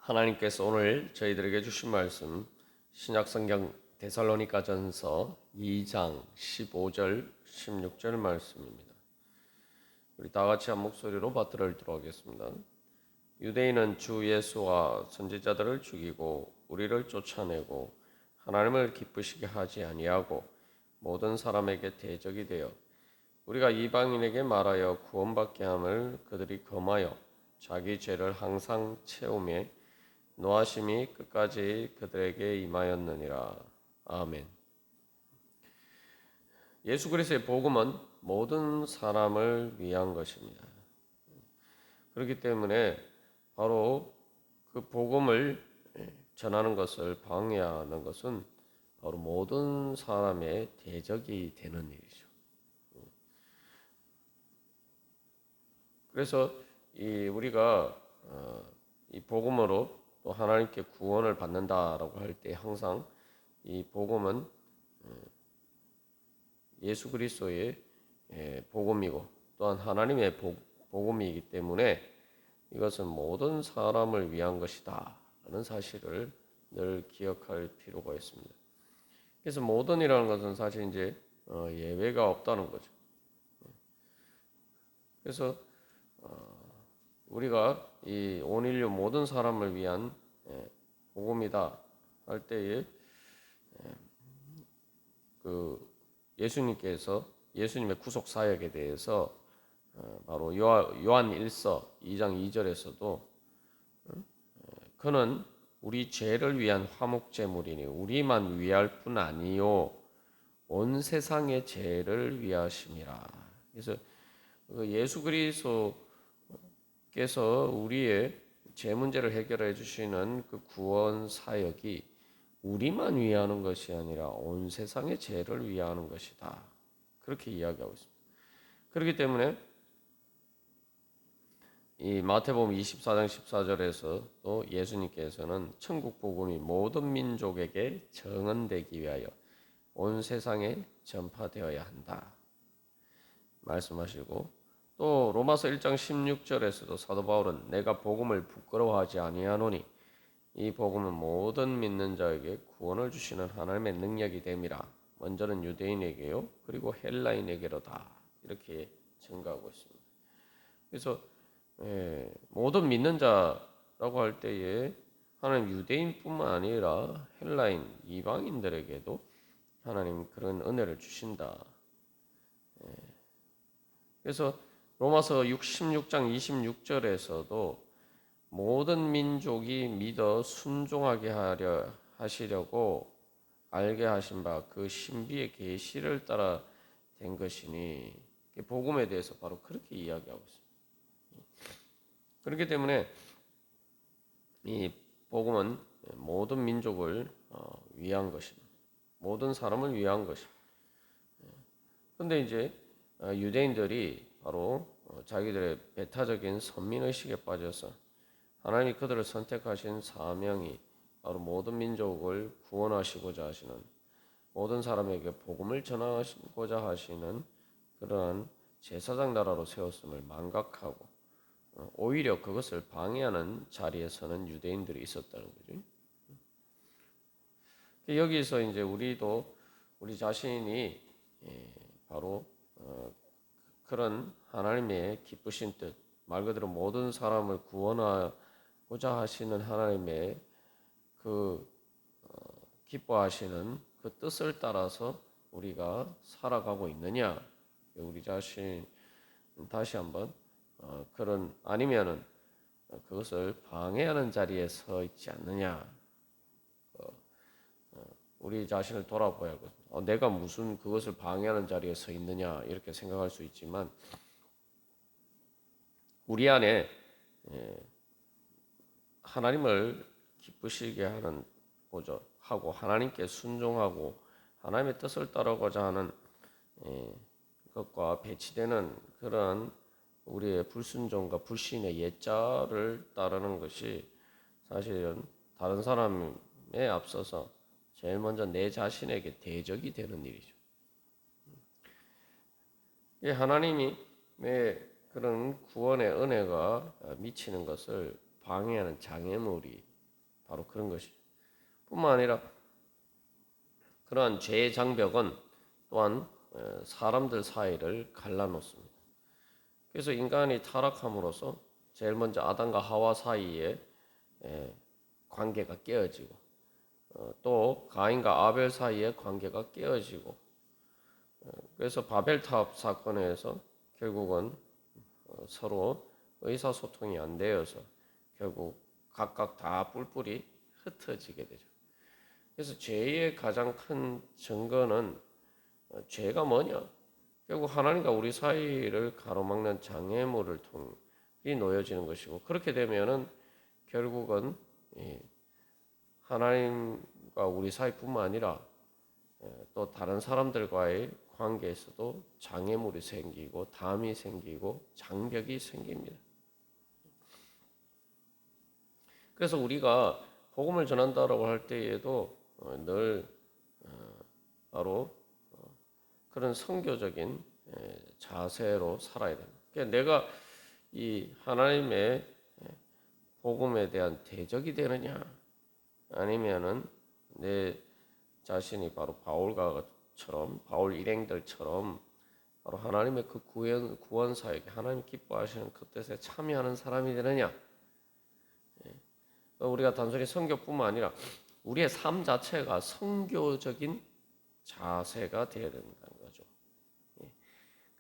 하나님께서 오늘 저희들에게 주신 말씀 신약성경 데살로니가전서 2장 15절 16절 말씀입니다. 우리 다 같이 한 목소리로 받들어 읽도록 하겠습니다. 유대인은 주 예수와 선지자들을 죽이고 우리를 쫓아내고 하나님을 기쁘시게 하지 아니하고 모든 사람에게 대적이 되어 우리가 이방인에게 말하여 구원받게 함을 그들이 금하여 자기 죄를 항상 채우며 노하심이 끝까지 그들에게 임하였느니라. 아멘. 예수 그리스도의 복음은 모든 사람을 위한 것입니다. 그렇기 때문에 바로 그 복음을 전하는 것을 방해하는 것은 바로 모든 사람의 대적이 되는 일이죠. 그래서 우리가 이 복음으로 또 하나님께 구원을 받는다라고 할 때 항상 이 복음은 예수 그리스도의 복음이고 또한 하나님의 복음이기 때문에 이것은 모든 사람을 위한 것이다 라는 사실을 늘 기억할 필요가 있습니다. 그래서 모든이라는 것은 사실 이제 예외가 없다는 거죠. 그래서 우리가 이 온 인류 모든 사람을 위한 복음이다 할 때에 그 예수님께서 예수님의 구속 사역에 대해서 바로 요한 1서 2장 2절에서도 그는 우리 죄를 위한 화목 제물이니 우리만 위할 뿐 아니요 온 세상의 죄를 위하심이라. 그래서 예수 그리스도께서 우리의 죄 문제를 해결해 주시는 그 구원 사역이 우리만 위하는 것이 아니라 온 세상의 죄를 위하는 것이다. 그렇게 이야기하고 있습니다. 그렇기 때문에 이 마태복음 24장 14절에서 또 예수님께서는 천국 복음이 모든 민족에게 정언되기 위하여 온 세상에 전파되어야 한다 말씀하시고, 또 로마서 1장 16절에서도 사도 바울은 내가 복음을 부끄러워하지 아니하노니 이 복음은 모든 믿는 자에게 구원을 주시는 하나님의 능력이 됨이라. 먼저는 유대인에게요 그리고 헬라인에게로다. 이렇게 증가하고 있습니다. 그래서 모든 믿는 자라고 할 때에 하나님 유대인뿐만 아니라 헬라인 이방인들에게도 하나님 그런 은혜를 주신다. 그래서 로마서 16장 26절에서도 모든 민족이 믿어 순종하게 하시려고 알게 하신 바 그 신비의 계시를 따라 된 것이니, 복음에 대해서 바로 그렇게 이야기하고 있습니다. 그렇기 때문에 이 복음은 모든 민족을 위한 것입니다. 모든 사람을 위한 것입니다. 그런데 이제 유대인들이 바로 자기들의 배타적인 선민의식에 빠져서 하나님이 그들을 선택하신 사명이 바로 모든 민족을 구원하시고자 하시는, 모든 사람에게 복음을 전하고자 하시는 그러한 제사장 나라로 세웠음을 망각하고 오히려 그것을 방해하는 자리에 서는 유대인들이 있었다는 거죠. 여기서 이제 우리도 우리 자신이 바로 그런 하나님의 기쁘신 뜻, 말 그대로 모든 사람을 구원하고자 하시는 하나님의 그 기뻐하시는 그 뜻을 따라서 우리가 살아가고 있느냐, 우리 자신 다시 한번 그런 아니면은 그것을 방해하는 자리에 서 있지 않느냐, 우리 자신을 돌아봐야 하거든요. 내가 무슨 그것을 방해하는 자리에 서 있느냐 이렇게 생각할 수 있지만, 우리 안에 하나님을 기쁘시게 하는 하고 하나님께 순종하고 하나님의 뜻을 따르고자 하는 것과 배치되는 그런 우리의 불순종과 불신의 옛자를 따르는 것이 사실은 다른 사람에 앞서서 제일 먼저 내 자신에게 대적이 되는 일이죠. 하나님이 그런 구원의 은혜가 미치는 것을 방해하는 장애물이 바로 그런 것이죠. 뿐만 아니라 그러한 죄의 장벽은 또한 사람들 사이를 갈라놓습니다. 그래서 인간이 타락함으로써 제일 먼저 아담과 하와 사이에 관계가 깨어지고 또 가인과 아벨 사이의 관계가 깨어지고 그래서 바벨탑 사건에서 결국은 서로 의사소통이 안 되어서 결국 각각 다 뿔뿔이 흩어지게 되죠. 그래서 죄의 가장 큰 증거는 죄가 뭐냐? 결국 하나님과 우리 사이를 가로막는 장애물을 통해 놓여지는 것이고 그렇게 되면은 결국은 하나님과 우리 사이뿐만 아니라 또 다른 사람들과의 관계에서도 장애물이 생기고 담이 생기고 장벽이 생깁니다. 그래서 우리가 복음을 전한다라고 할 때에도 늘 바로 그런 선교적인 자세로 살아야 됩니다. 그러니까 내가 이 하나님의 복음에 대한 대적이 되느냐 아니면은 내 자신이 바로 바울처럼 바울 일행들처럼 바로 하나님의 그 구원 사역에 하나님 기뻐하시는 그 뜻에 참여하는 사람이 되느냐. 우리가 단순히 선교뿐만 아니라 우리의 삶 자체가 선교적인 자세가 되어야 된다는 거죠.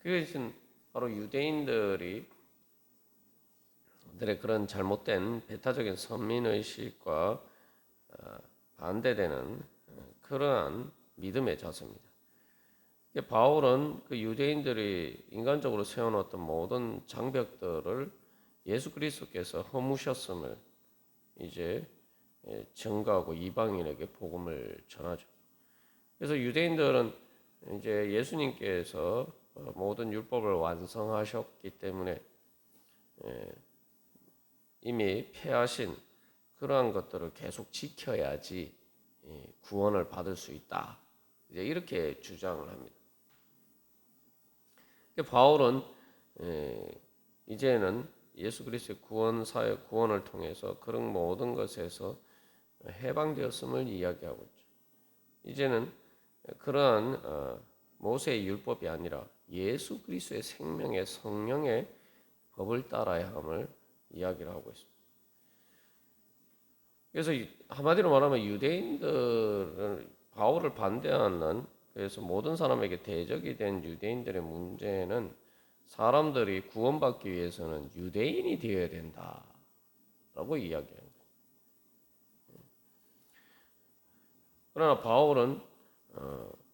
그것은 바로 유대인들의 그런 잘못된 배타적인 선민의식과 반대되는 그러한 믿음의 자세입니다. 바울은 그 유대인들이 인간적으로 세워놓았던 모든 장벽들을 예수 그리스도께서 허무셨음을 이제 증거하고 이방인에게 복음을 전하죠. 그래서 유대인들은 이제 예수님께서 모든 율법을 완성하셨기 때문에 이미 폐하신 그러한 것들을 계속 지켜야지 구원을 받을 수 있다. 이제 이렇게 주장을 합니다. 바울은 이제는 예수 그리스도의 구원 사역 구원을 통해서 그런 모든 것에서 해방되었음을 이야기하고 있죠. 이제는 그러한 모세의 율법이 아니라 예수 그리스도의 생명의 성령의 법을 따라야 함을 이야기를 하고 있습니다. 그래서 한마디로 말하면 유대인들은 바울을 반대하는 그래서 모든 사람에게 대적이 된 유대인들의 문제는 사람들이 구원받기 위해서는 유대인이 되어야 된다라고 이야기합니다. 그러나 바울은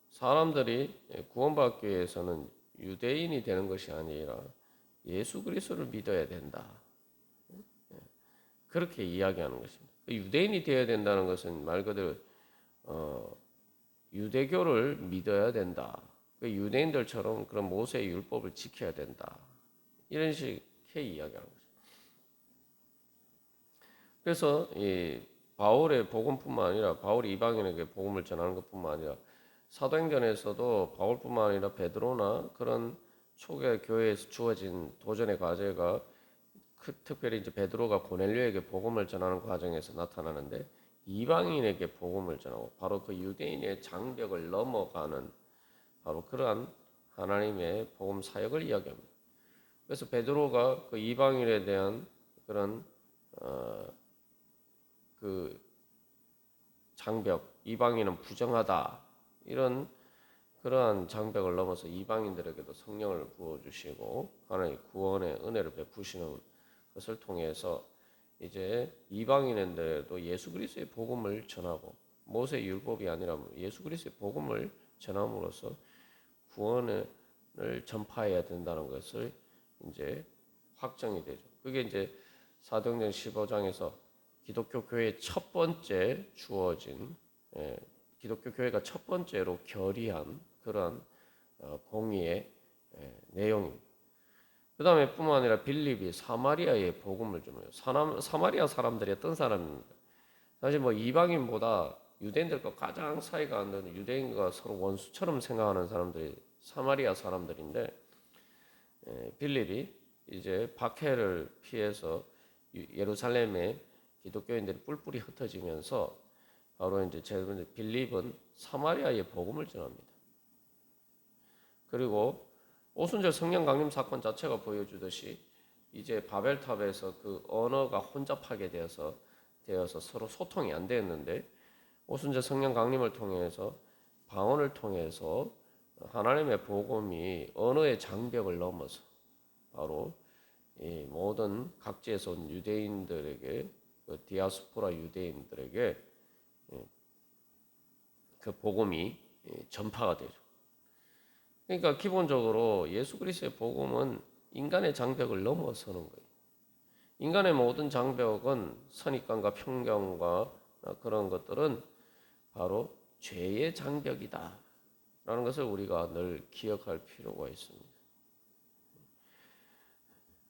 사람들이 구원받기 위해서는 유대인이 되는 것이 아니라 예수 그리스도를 믿어야 된다. 그렇게 이야기하는 것입니다. 유대인이 되어야 된다는 것은 말 그대로 유대교를 믿어야 된다. 유대인들처럼 그런 모세의 율법을 지켜야 된다. 이런 식의 이야기하는 거죠. 그래서 이 바울의 복음뿐만 아니라 바울이 이방인에게 복음을 전하는 것뿐만 아니라 사도행전에서도 바울뿐만 아니라 베드로나 그런 초기 교회에서 주어진 도전의 과제가 특별히 이제 베드로가 고넬료에게 복음을 전하는 과정에서 나타나는데 이방인에게 복음을 전하고 바로 그 유대인의 장벽을 넘어가는 바로 그러한 하나님의 복음 사역을 이야기합니다. 그래서 베드로가 그 이방인에 대한 그런 그 장벽, 이방인은 부정하다 이런 그러한 장벽을 넘어서 이방인들에게도 성령을 부어주시고 하나님 구원의 은혜를 베푸시는 것을 통해서 이제 이방인들에도 예수 그리스도의 복음을 전하고 모세 율법이 아니라 예수 그리스도의 복음을 전함으로써 구원을 전파해야 된다는 것을 이제 확정이 되죠. 그게 이제 사도행전 15장에서 기독교 교회의 첫 번째 주어진 기독교 교회가 첫 번째로 결의한 그런 공의의 내용입니다. 그 다음에 뿐만 아니라 빌립이 사마리아의 복음을 전해요. 사마리아 사람들이 어떤 사람입니까? 사실 뭐 이방인보다 유대인들과 가장 사이가 안 되는 유대인과 서로 원수처럼 생각하는 사람들이 사마리아 사람들인데 빌립이 이제 박해를 피해서 예루살렘에 기독교인들이 뿔뿔이 흩어지면서 바로 이제 빌립은 사마리아에 복음을 전합니다. 그리고 오순절 성령 강림 사건 자체가 보여주듯이 이제 바벨탑에서 그 언어가 혼잡하게 되어서 서로 소통이 안 되었는데 오순절 성령 강림을 통해서 방언을 통해서 하나님의 복음이 언어의 장벽을 넘어서 바로 이 모든 각지에서 온 유대인들에게 그 디아스포라 유대인들에게 그 복음이 전파가 되죠. 그러니까 기본적으로 예수 그리스도의 복음은 인간의 장벽을 넘어서는 거예요. 인간의 모든 장벽은 선입관과 편견과 그런 것들은 바로 죄의 장벽이다 라는 것을 우리가 늘 기억할 필요가 있습니다.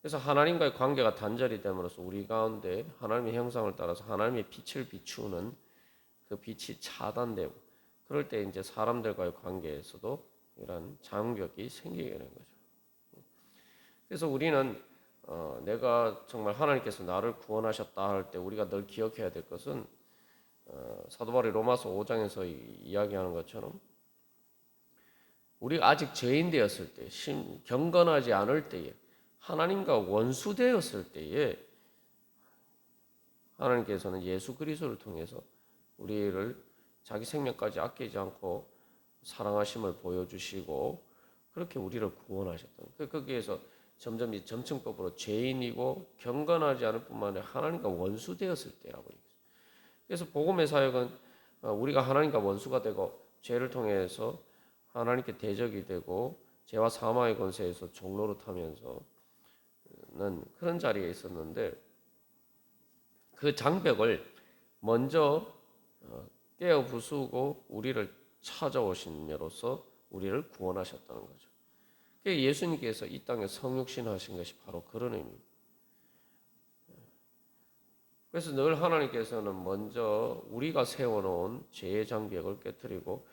그래서 하나님과의 관계가 단절이 됨으로써 우리 가운데 하나님의 형상을 따라서 하나님의 빛을 비추는 그 빛이 차단되고 그럴 때 이제 사람들과의 관계에서도 이런 장벽이 생기게 되는 거죠. 그래서 우리는 내가 정말 하나님께서 나를 구원하셨다 할 때 우리가 늘 기억해야 될 것은 사도 바울이 로마서 5장에서 이야기하는 것처럼 우리가 아직 죄인 되었을 때, 경건하지 않을 때에, 하나님과 원수 되었을 때에 하나님께서는 예수 그리스도를 통해서 우리를 자기 생명까지 아끼지 않고 사랑하심을 보여주시고 그렇게 우리를 구원하셨다. 거기에서 점점 이 점층법으로 죄인이고 경건하지 않을 뿐만 아니라 하나님과 원수 되었을 때라고 얘기했어요. 그래서 복음의 사역은 우리가 하나님과 원수가 되고 죄를 통해서 하나님께 대적이 되고 죄와 사망의 권세에서 종로로 타면서는 그런 자리에 있었는데 그 장벽을 먼저 깨어 부수고 우리를 찾아오신 이로써 우리를 구원하셨다는 거죠. 예수님께서 이 땅에 성육신 하신 것이 바로 그런 의미입니다. 그래서 늘 하나님께서는 먼저 우리가 세워놓은 죄의 장벽을 깨뜨리고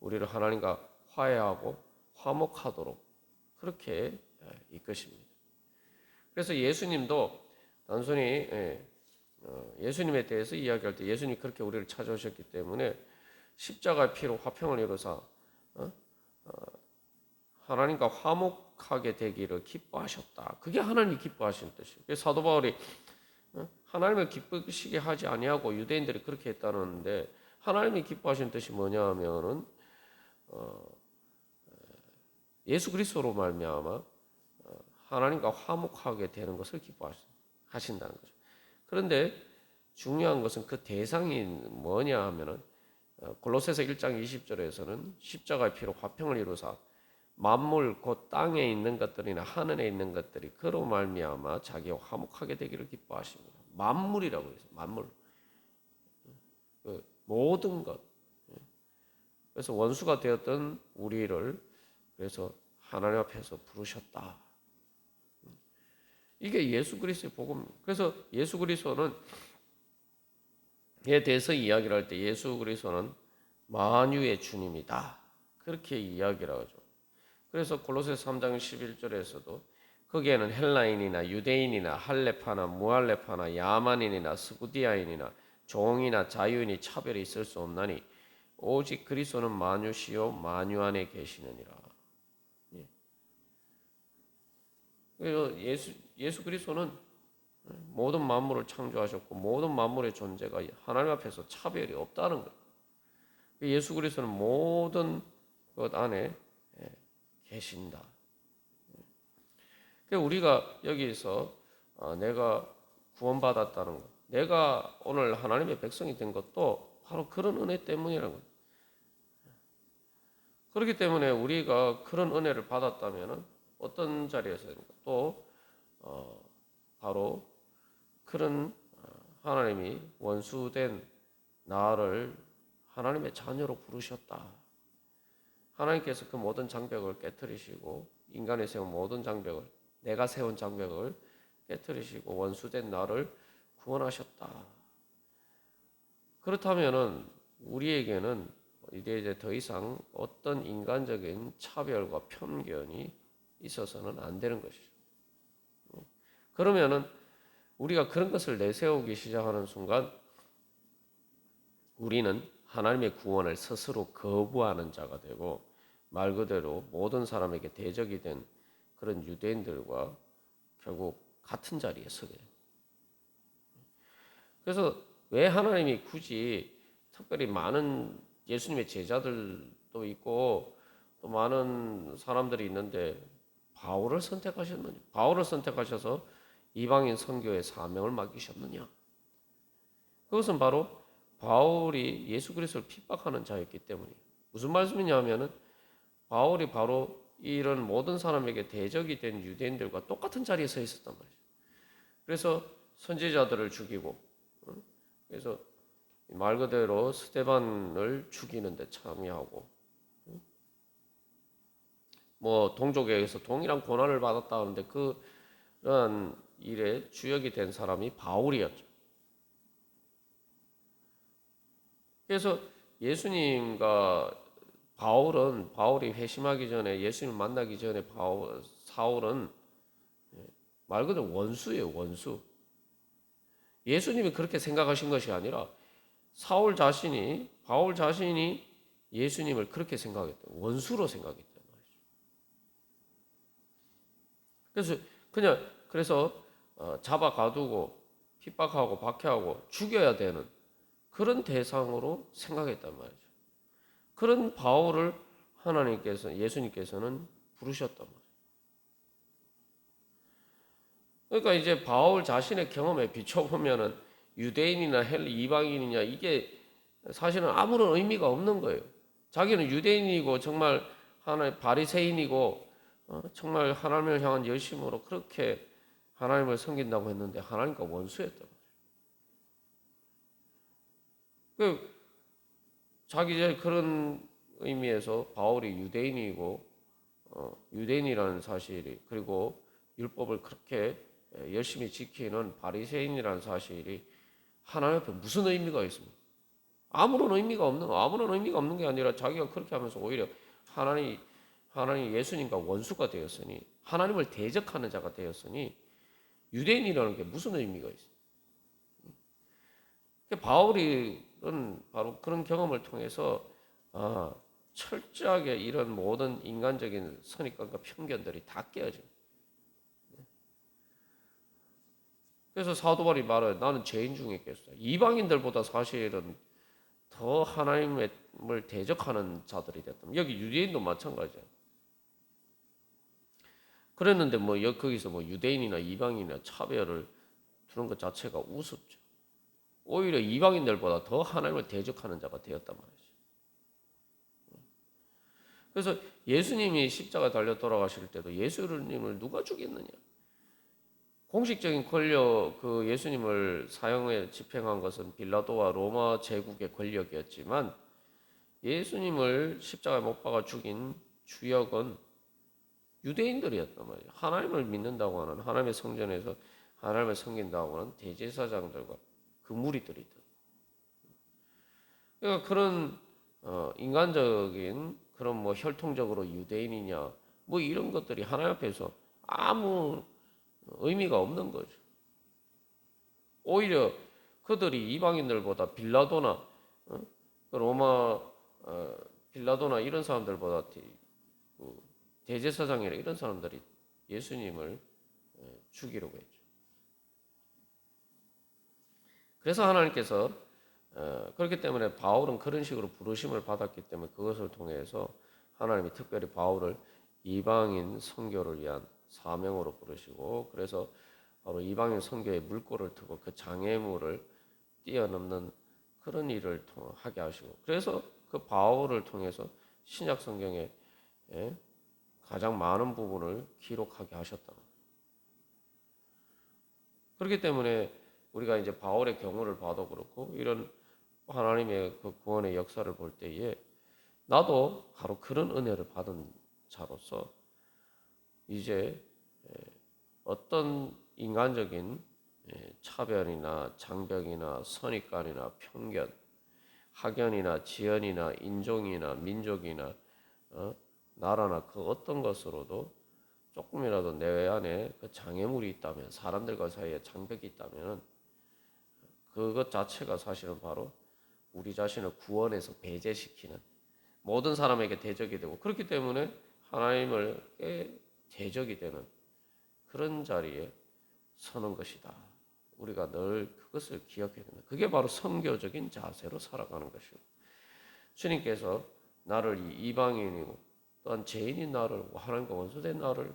우리를 하나님과 화해하고 화목하도록 그렇게 이끄십니다. 그래서 예수님도 단순히 예수님에 대해서 이야기할 때 예수님이 그렇게 우리를 찾아오셨기 때문에 십자가의 피로 화평을 이루사 하나님과 화목하게 되기를 기뻐하셨다. 그게 하나님이 기뻐하시는 뜻이에요. 사도 바울이 하나님을 기쁘시게 하지 아니하고 유대인들이 그렇게 했다는데 하나님이 기뻐하시는 뜻이 뭐냐 하면은 예수 그리스도로 말미암아 하나님과 화목하게 되는 것을 기뻐하신다는 거죠. 그런데 중요한 것은 그 대상이 뭐냐 하면은 골로새서 1장 20절에서는 십자가의 피로 화평을 이루사 만물 곧 땅에 있는 것들이나 하늘에 있는 것들이 그로 말미암아 자기와 화목하게 되기를 기뻐하십니다. 만물이라고 해서 만물 그 모든 것. 그래서 원수가 되었던 우리를 그래서 하나님 앞에서 부르셨다. 이게 예수 그리스도의 복음. 그래서 예수 그리스도는 에 대해서 이야기를 할 때 예수 그리스도는 만유의 주님이다. 그렇게 이야기를 하죠. 그래서 골로새서 3장 11절에서도 거기에는 헬라인이나 유대인이나 할레파나 무할레파나 야만인이나 스구디아인이나 종이나 자유인이 차별이 있을 수 없나니 오직 그리스도는 만유시요 만유 안에 계시느니라. 예수 그리스도는 모든 만물을 창조하셨고 모든 만물의 존재가 하나님 앞에서 차별이 없다는 거예요. 예수 그리스도는 모든 것 안에 계신다. 우리가 여기서 내가 구원받았다는 것, 내가 오늘 하나님의 백성이 된 것도 바로 그런 은혜 때문이라는 거예요. 그렇기 때문에 우리가 그런 은혜를 받았다면 어떤 자리에서입니까? 또 바로 그런 하나님이 원수된 나를 하나님의 자녀로 부르셨다. 하나님께서 그 모든 장벽을 깨뜨리시고 인간이 세운 모든 장벽을 내가 세운 장벽을 깨뜨리시고 원수된 나를 구원하셨다. 그렇다면은 우리에게는 이제 더 이상 어떤 인간적인 차별과 편견이 있어서는 안 되는 것이죠. 그러면은 우리가 그런 것을 내세우기 시작하는 순간 우리는 하나님의 구원을 스스로 거부하는 자가 되고 말 그대로 모든 사람에게 대적이 된 그런 유대인들과 결국 같은 자리에 서게 돼요. 그래서 왜 하나님이 굳이 특별히 많은 예수님의 제자들도 있고 또 많은 사람들이 있는데 바울을 선택하셨느냐? 바울을 선택하셔서 이방인 선교의 사명을 맡기셨느냐? 그것은 바로 바울이 예수 그리스도를 핍박하는 자였기 때문이에요. 무슨 말씀이냐면은 바울이 바로 이런 모든 사람에게 대적이 된 유대인들과 똑같은 자리에 서 있었단 말이죠. 그래서 선지자들을 죽이고, 그래서 말 그대로 스데반을 죽이는데 참여하고, 뭐 동족에게서 동일한 고난을 받았다 하는데 그런 일에 주역이 된 사람이 바울이었죠. 그래서 예수님과 바울이 회심하기 전에 예수님 만나기 전에 사울은 말 그대로 원수예요, 원수. 예수님이 그렇게 생각하신 것이 아니라 바울 자신이 예수님을 그렇게 생각했다. 원수로 생각했단 말이죠. 그래서 잡아 가두고 핍박하고 박해하고 죽여야 되는 그런 대상으로 생각했단 말이죠. 그런 바울을 예수님께서는 부르셨단 말이에요. 그러니까 이제 바울 자신의 경험에 비춰보면은 유대인이나 이방인이냐 이게 사실은 아무런 의미가 없는 거예요. 자기는 유대인이고 정말 하나의 바리새인이고 정말 하나님을 향한 열심으로 그렇게 하나님을 섬긴다고 했는데 하나님과 원수였단 말이에요. 자기 그런 의미에서 바울이 유대인이고 유대인이라는 사실이 그리고 율법을 그렇게 열심히 지키는 바리새인이라는 사실이 하나님 앞에 무슨 의미가 있습니까? 아무런 의미가 없는 게 아니라 자기가 그렇게 하면서 오히려 하나님 예수님과 원수가 되었으니 하나님을 대적하는 자가 되었으니 유대인이라는 게 무슨 의미가 있어요? 바울은 바로 그런 경험을 통해서 철저하게 이런 모든 인간적인 선입관과 편견들이 다 깨어집니다. 그래서 사도 바울이 말해요. 나는 죄인 중에 있겠어. 이방인들보다 사실은 더 하나님을 대적하는 자들이 됐다. 여기 유대인도 마찬가지야. 그랬는데 거기서 유대인이나 이방인이나 차별을 두는 것 자체가 우습죠. 오히려 이방인들보다 더 하나님을 대적하는 자가 되었단 말이죠. 그래서 예수님이 십자가 달려 돌아가실 때도 예수님을 누가 죽였느냐? 공식적인 권력, 그 예수님을 사형에 집행한 것은 빌라도와 로마 제국의 권력이었지만 예수님을 십자가에 못 박아 죽인 주역은 유대인들이었단 말이에요. 하나님을 믿는다고 하는 하나님의 성전에서 하나님을 섬긴다고 하는 대제사장들과 그 무리들이다. 그러니까 그런 인간적인 그런 혈통적으로 유대인이냐 이런 것들이 하나님 앞에서 아무 의미가 없는 거죠. 오히려 그들이 이방인들보다 로마 빌라도나 이런 사람들보다 대제사장이나 이런 사람들이 예수님을 죽이려고 했죠. 그래서 하나님께서 그렇기 때문에 바울은 그런 식으로 부르심을 받았기 때문에 그것을 통해서 하나님이 특별히 바울을 이방인 선교를 위한 사명으로 부르시고 그래서 바로 이방인 선교의 물꼬를 트고 그 장애물을 뛰어넘는 그런 일을 하게 하시고 그래서 그 바울을 통해서 신약 성경에 가장 많은 부분을 기록하게 하셨다. 그렇기 때문에 우리가 이제 바울의 경우를 봐도 그렇고 이런 하나님의 그 구원의 역사를 볼 때에 나도 바로 그런 은혜를 받은 자로서 이제 어떤 인간적인 차별이나 장벽이나 선입관이나 편견, 학연이나 지연이나 인종이나 민족이나 나라나 그 어떤 것으로도 조금이라도 내 안에 그 장애물이 있다면, 사람들과 사이에 장벽이 있다면, 그것 자체가 사실은 바로 우리 자신을 구원해서 배제시키는, 모든 사람에게 대적이 되고, 그렇기 때문에 하나님을 대적이 되는 그런 자리에 서는 것이다. 우리가 늘 그것을 기억해야 된다. 그게 바로 선교적인 자세로 살아가는 것이고, 주님께서 나를 이방인이고 또한 죄인인 나를, 하나님과 원수된 나를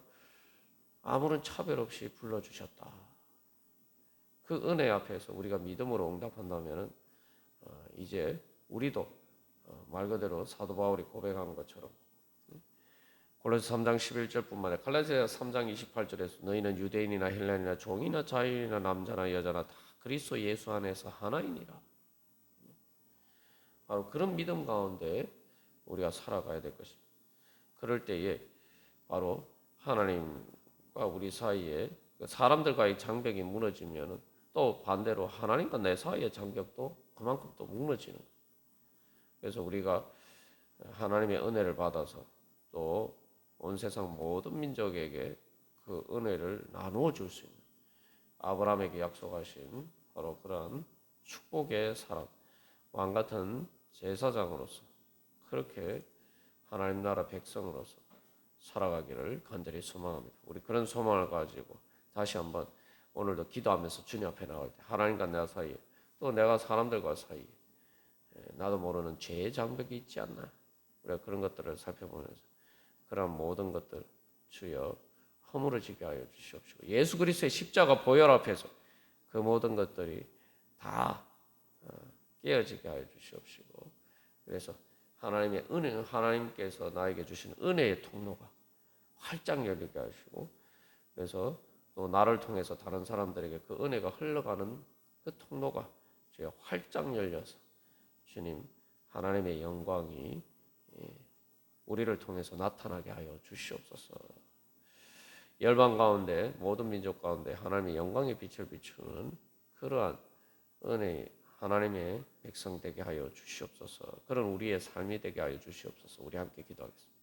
아무런 차별 없이 불러주셨다. 그 은혜 앞에서 우리가 믿음으로 응답한다면 이제 우리도 말 그대로 사도 바울이 고백한 것처럼 골로새 3장 11절뿐만 아니라 갈라디아 3장 28절에서 너희는 유대인이나 헬라인이나 종이나 자유인이나 남자나 여자나 다 그리스도 예수 안에서 하나이니라. 바로 그런 믿음 가운데 우리가 살아가야 될 것입니다. 그럴 때에 바로 하나님과 우리 사이에 사람들과의 장벽이 무너지면 또 반대로 하나님과 내 사이의 장벽도 그만큼 또 무너지는 거예요. 그래서 우리가 하나님의 은혜를 받아서 또 온 세상 모든 민족에게 그 은혜를 나누어 줄 수 있는, 아브라함에게 약속하신 바로 그러한 축복의 사람, 왕 같은 제사장으로서 그렇게 하나님 나라 백성으로서 살아가기를 간절히 소망합니다. 우리 그런 소망을 가지고 다시 한번 오늘도 기도하면서 주님 앞에 나올 때 하나님과 내 사이에, 또 내가 사람들과 사이에 나도 모르는 죄의 장벽이 있지 않나, 우리가 그런 것들을 살펴보면서 그런 모든 것들 주여 허물어지게 하여 주시옵시고, 예수 그리스도의 십자가 보혈 앞에서 그 모든 것들이 다 깨어지게 하여 주시옵시고, 그래서 하나님의 은혜, 하나님께서 나에게 주신 은혜의 통로가 활짝 열리게 하시고, 그래서 또 나를 통해서 다른 사람들에게 그 은혜가 흘러가는 그 통로가 주여 활짝 열려서 주님 하나님의 영광이 우리를 통해서 나타나게 하여 주시옵소서. 열방 가운데 모든 민족 가운데 하나님의 영광의 빛을 비추는 그러한 은혜, 하나님의 백성 되게 하여 주시옵소서. 그런 우리의 삶이 되게 하여 주시옵소서. 우리 함께 기도하겠습니다.